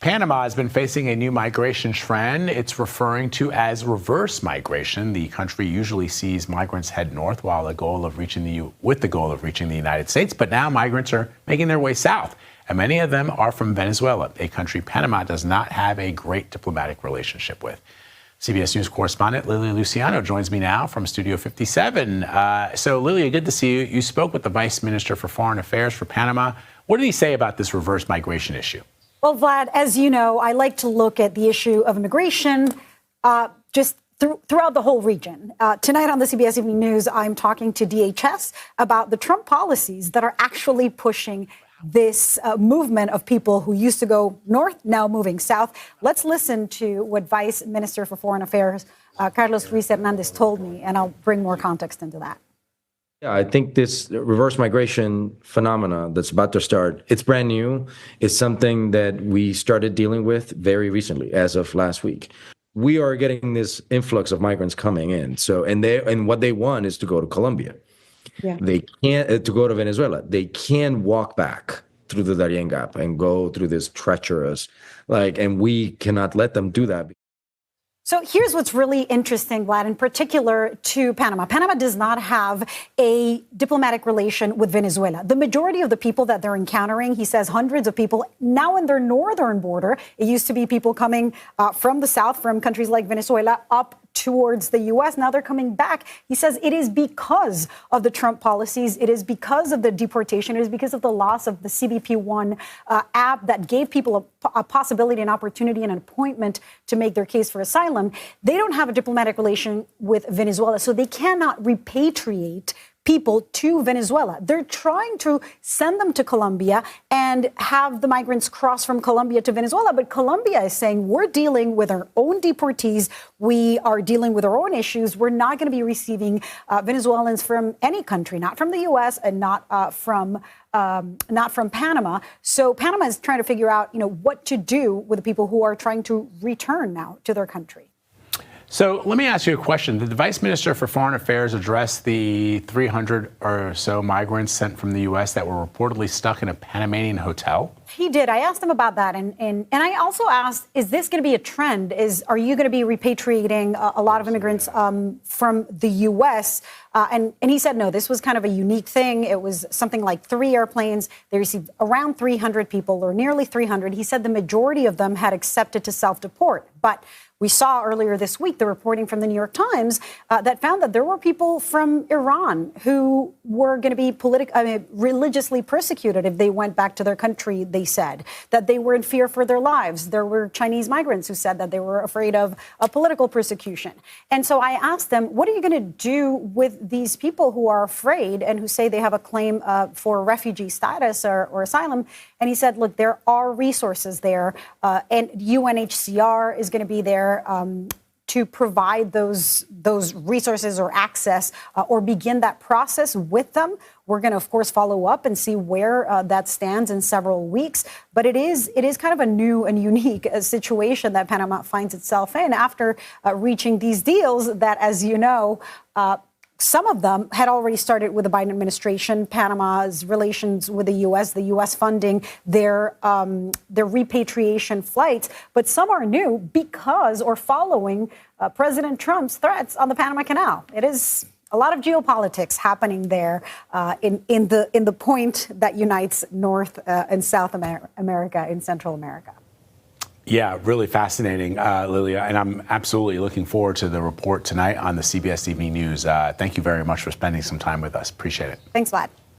Panama has been facing a new migration trend it's referring to as reverse migration. The country usually sees migrants head north with the goal of reaching the United States. But now migrants are making their way south, and many of them are from Venezuela, a country Panama does not have a great diplomatic relationship with. CBS News correspondent Lilia Luciano joins me now from Studio 57. So, Lilia, good to see you. You spoke with the Vice Minister for Foreign Affairs for Panama. What did he say about this reverse migration issue? Well, Vlad, as you know, I like to look at the issue of immigration throughout the whole region. Tonight on the CBS Evening News, I'm talking to DHS about the Trump policies that are actually pushing this movement of people who used to go north, now moving south. Let's listen to what Vice Minister for Foreign Affairs, Carlos Ruiz Hernandez, told me, and I'll bring more context into that. Yeah, I think this reverse migration phenomena that's about to start, it's brand new. It's something that we started dealing with very recently, as of last week. We are getting this influx of migrants coming in. So, and what they want is to go to Colombia. Yeah. They can't to go to Venezuela. They can walk back through the Darien Gap and go through this treacherous, and we cannot let them do that. So here's what's really interesting, Vlad, in particular to Panama. Panama does not have a diplomatic relation with Venezuela. The majority of the people that they're encountering, he says hundreds of people now in their northern border. It used to be people coming from the south, from countries like Venezuela, up towards the U.S. Now they're coming back. He says it is because of the Trump policies. It is because of the deportation. It is because of the loss of the CBP-1 app that gave people a possibility, an opportunity, and an appointment to make their case for asylum. They don't have a diplomatic relation with Venezuela, so they cannot repatriate people to Venezuela. They're trying to send them to Colombia and have the migrants cross from Colombia to Venezuela. But Colombia is saying we're dealing with our own deportees. We are dealing with our own issues. We're not going to be receiving Venezuelans from any country, not from the U.S. and not from Panama. So Panama is trying to figure out, what to do with the people who are trying to return now to their country. So let me ask you a question. Did the Vice Minister for Foreign Affairs address the 300 or so migrants sent from the U.S. that were reportedly stuck in a Panamanian hotel? He did. I asked him about that. And I also asked, is this going to be a trend? Are you going to be repatriating a lot of immigrants from the U.S.? And he said, no, this was kind of a unique thing. It was something like 3 airplanes. They received around 300 people, or nearly 300. He said the majority of them had accepted to self-deport. But we saw earlier this week the reporting from the New York Times that found that there were people from Iran who were going to be religiously persecuted if they went back to their country. They said that they were in fear for their lives. There were Chinese migrants who said that they were afraid of political persecution. And so I asked them, what are you going to do with these people who are afraid and who say they have a claim for refugee status or asylum? And he said, look, there are resources there, and UNHCR is going to be there to provide those resources or access or begin that process with them. We're going to, of course, follow up and see where that stands in several weeks. But it is kind of a new and unique situation that Panama finds itself in after reaching these deals that, as you know, some of them had already started with the Biden administration. Panama's relations with the U.S. funding their repatriation flights. But some are new because or following President Trump's threats on the Panama Canal. It is a lot of geopolitics happening there in the point that unites North and South America and Central America. Yeah, really fascinating, Lilia. And I'm absolutely looking forward to the report tonight on the CBS Evening News. Thank you very much for spending some time with us. Appreciate it. Thanks, Vlad.